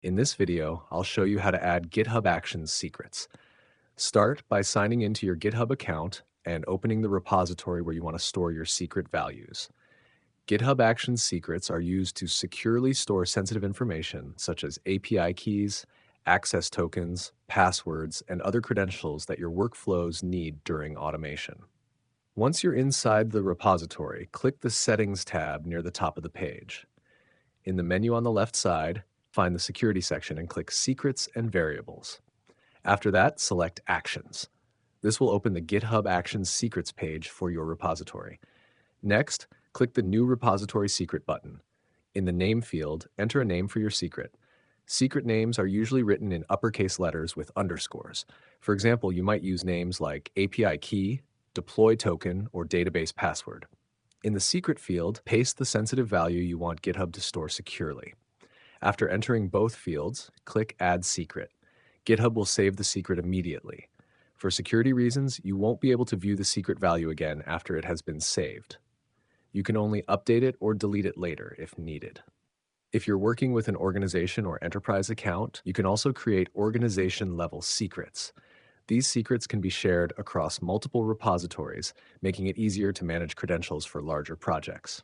In this video, I'll show you how to add GitHub Actions secrets. Start by signing into your GitHub account and opening the repository where you want to store your secret values. GitHub Actions secrets are used to securely store sensitive information such as API keys, access tokens, passwords, and other credentials that your workflows need during automation. Once you're inside the repository, click the Settings tab near the top of the page. In the menu on the left side, find the Security section and click Secrets and Variables. After that, select Actions. This will open the GitHub Actions Secrets page for your repository. Next, click the New Repository Secret button. In the Name field, enter a name for your secret. Secret names are usually written in uppercase letters with underscores. For example, you might use names like API key, deploy token, or database password. In the secret field, paste the sensitive value you want GitHub to store securely. After entering both fields, click Add Secret. GitHub will save the secret immediately. For security reasons, you won't be able to view the secret value again after it has been saved. You can only update it or delete it later if needed. If you're working with an organization or enterprise account, you can also create organization-level secrets. These secrets can be shared across multiple repositories, making it easier to manage credentials for larger projects.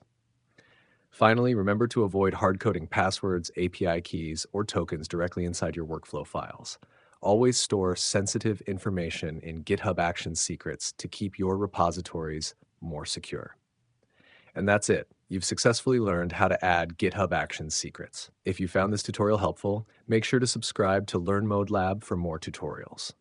Finally, remember to avoid hard-coding passwords, API keys, or tokens directly inside your workflow files. Always store sensitive information in GitHub Actions secrets to keep your repositories more secure. And that's it. You've successfully learned how to add GitHub Actions secrets. If you found this tutorial helpful, make sure to subscribe to Learn Mode Lab for more tutorials.